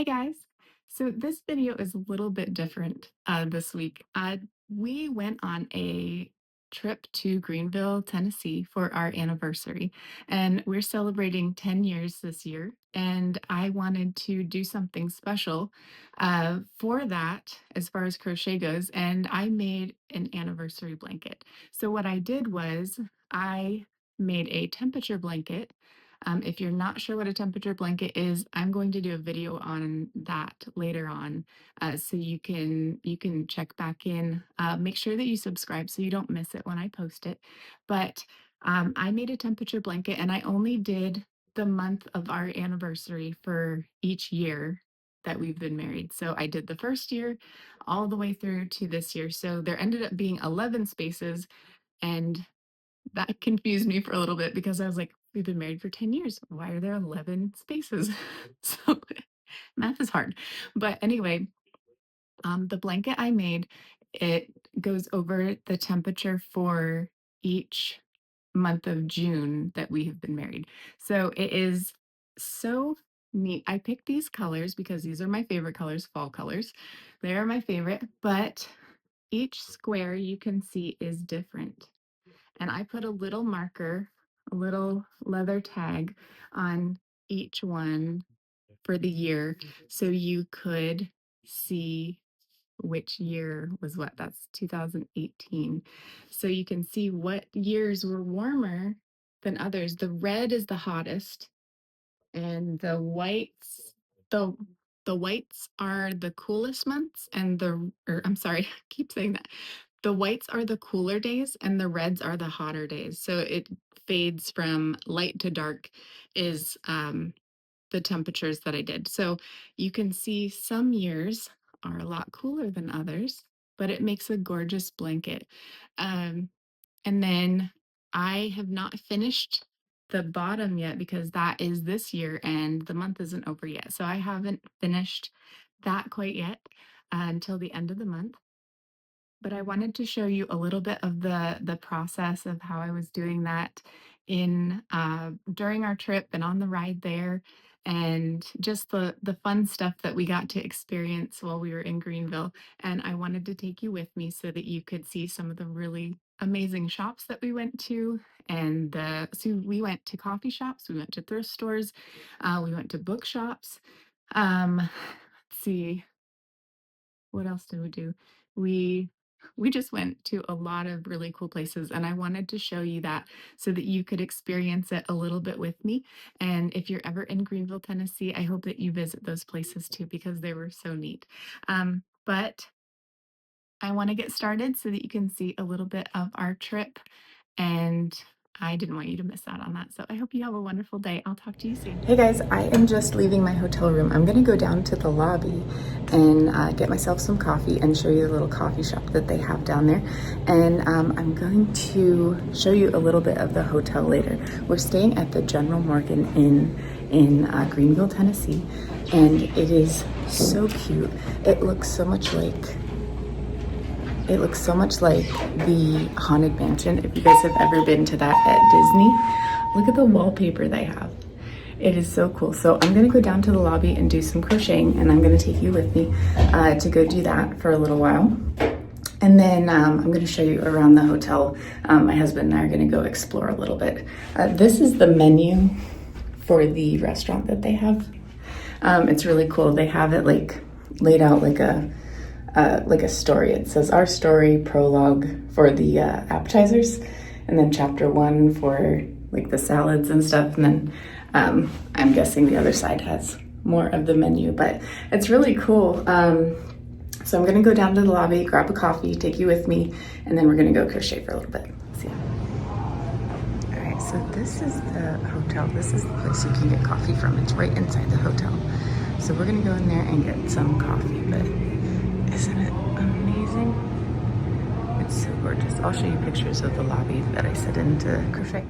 Hey guys. So this video is a little bit different this week. We went on a trip to Greenville, Tennessee for our anniversary, and we're celebrating 10 years this year. And I wanted to do something special for that as far as crochet goes, and I made an anniversary blanket. So what I did was I made a temperature blanket. If you're not sure what a temperature blanket is, I'm going to do a video on that later on, so you can check back in. Make sure that you subscribe so you don't miss it when I post it. But I made a temperature blanket, and I only did the month of our anniversary for each year that we've been married. So I did the first year all the way through to this year. So there ended up being 11 spaces, and that confused me for a little bit because I was like, we've been married for 10 years. Why are there 11 spaces? So math is hard. But anyway, the blanket I made, it goes over the temperature for each month of June that we have been married. So it is so neat. I picked these colors because these are my favorite colors, fall colors. They are my favorite, but each square you can see is different. And I put a little marker, a little leather tag on each one for the year so you could see which year was what. That's 2018. So you can see what years were warmer than others. The red is the hottest, and the the whites are the coolest months, and or I'm sorry, I keep saying that. The whites are the cooler days and the reds are the hotter days. So it fades from light to dark is the temperatures that I did. So you can see some years are a lot cooler than others, but it makes a gorgeous blanket. Um, and then I have not finished the bottom yet because that is this year and the month isn't over yet. So I haven't finished that quite yet until the end of the month. But I wanted to show you a little bit of the process of how I was doing that in during our trip and on the ride there, and just the fun stuff that we got to experience while we were in Greenville. And I wanted to take you with me so that you could see some of the really amazing shops that we went to. And so we went to coffee shops, we went to thrift stores, we went to bookshops. Let's see, what else did we do? We we just went to a lot of really cool places, and I wanted to show you that so that you could experience it a little bit with me. And if you're ever in Greenville, Tennessee, I hope that you visit those places too because they were so neat. But I want to get started so that you can see a little bit of our trip, and I didn't want you to miss out on that. So I hope you have a wonderful day. I'll talk to you soon. Hey guys, I am just leaving my hotel room. I'm gonna go down to the lobby and get myself some coffee and show you the little coffee shop that they have down there. And I'm going to show you a little bit of the hotel later. We're staying at the General Morgan Inn in Greenville, Tennessee, and it is so cute. It looks so much like the Haunted Mansion. If you guys have ever been to that at Disney, look at the wallpaper they have. It is so cool. So I'm gonna go down to the lobby and do some crocheting, and I'm gonna take you with me to go do that for a little while. And then I'm gonna show you around the hotel. My husband and I are gonna go explore a little bit. This is the menu for the restaurant that they have. It's really cool. They have it like laid out like a story. It says our story prologue for the appetizers, and then chapter 1 for like the salads and stuff. And then I'm guessing the other side has more of the menu, but it's really cool. So I'm gonna go down to the lobby, grab a coffee, take you with me, and then we're gonna go crochet for a little bit. See ya. All right, so this is the hotel. This is the place you can get coffee from. It's right inside the hotel. So we're gonna go in there and get some coffee, but isn't it amazing? It's so gorgeous. I'll show you pictures of the lobby that I sit in to crochet.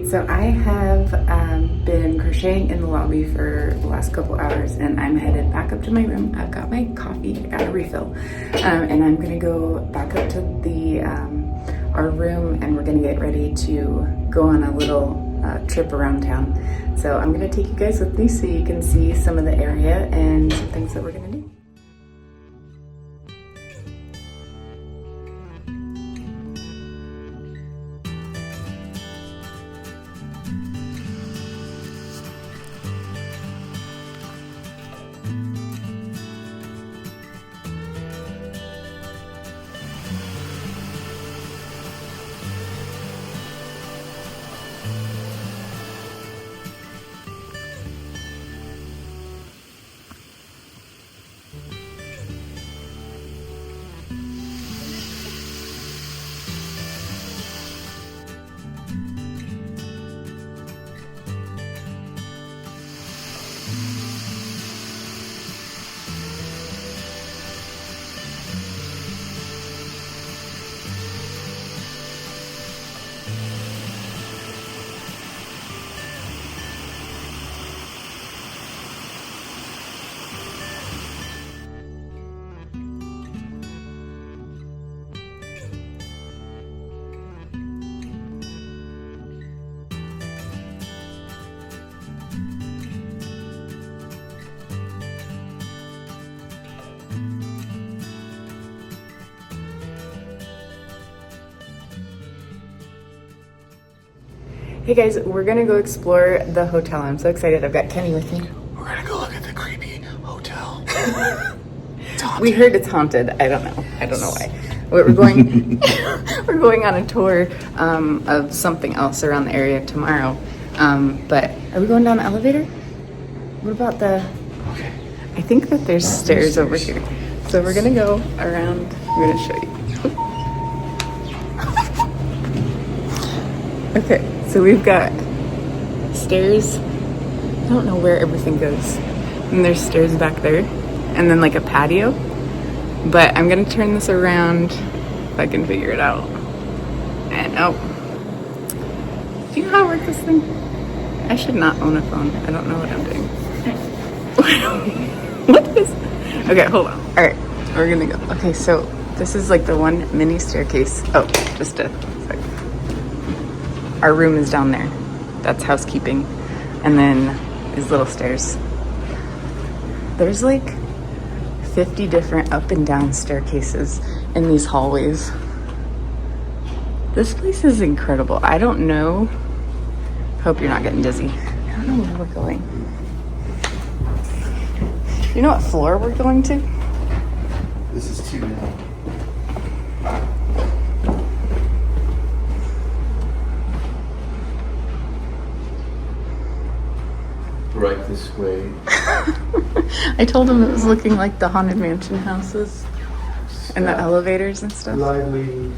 right, so I have been crocheting in the lobby for the last couple hours, and I'm headed back up to my room. I've got my coffee, I got a refill, and I'm gonna go back up to the our room, and we're gonna get ready to go on a little trip around town. So I'm gonna take you guys with me so you can see some of the area and some things that we're gonna do. Hey guys, we're gonna go explore the hotel. I'm so excited. I've got Kenny with me. We're gonna go look at the creepy hotel. We heard it's haunted. I don't know. I don't know why. We're going. We're going on a tour of something else around the area tomorrow. But are we going down the elevator? What about the? Okay. I think that there's stairs over here. So we're gonna go around. I'm gonna show you. Okay. So we've got stairs. I don't know where everything goes. And there's stairs back there. And then like a patio. But I'm gonna turn this around if I can figure it out. And oh. Do you know how to work this thing? I should not own a phone. I don't know what I'm doing. What is? Okay, hold on. Alright, we're gonna go. Okay, so this is like the one mini staircase. Oh, just a sec. Our room is down there. That's housekeeping. And then these little stairs. There's like 50 different up and down staircases in these hallways. This place is incredible. I don't know. Hope you're not getting dizzy. I don't know where we're going. You know what floor we're going to? This is 2 now. Right this way. I told him it was looking like the Haunted Mansion houses and the elevators and stuff. Lively.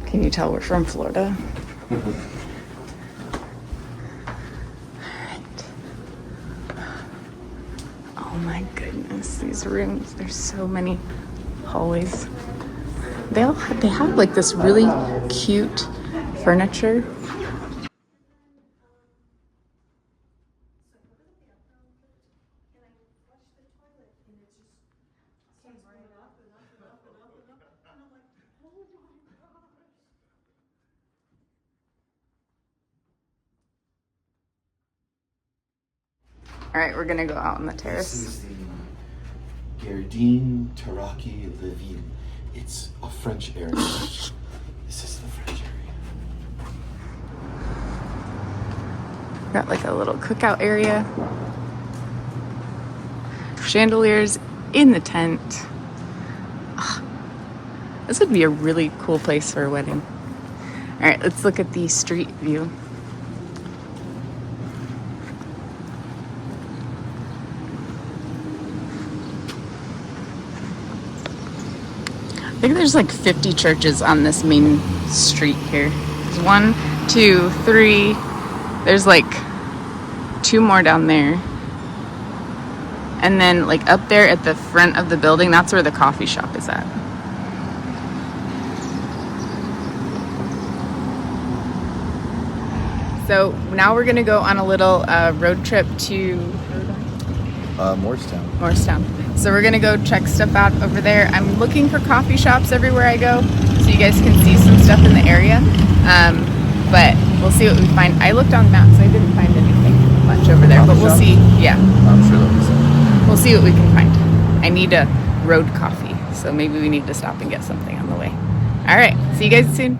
Can you tell we're from Florida? Alright. Oh my goodness, these rooms. There's so many hallways. They have like this really cute furniture. All right, we're gonna go out on the terrace. This is the Gardine Taraki Levine. It's a French area. This is the French area. Got like a little cookout area. Chandeliers in the tent. This would be a really cool place for a wedding. All right, let's look at the street view. I think there's like 50 churches on this main street here. There's 1, 2, 3. There's like 2 more down there. And then like up there at the front of the building, that's where the coffee shop is at. So now we're gonna go on a little road trip to Morristown. Morristown. So we're gonna go check stuff out over there. I'm looking for coffee shops everywhere I go, so you guys can see some stuff in the area. But we'll see what we find. I looked on maps, I didn't find anything much over there, but we'll see. Yeah, I'm sure there'll be some. we'll see what we can find. I need a road coffee, so maybe we need to stop and get something on the way. All right, see you guys soon.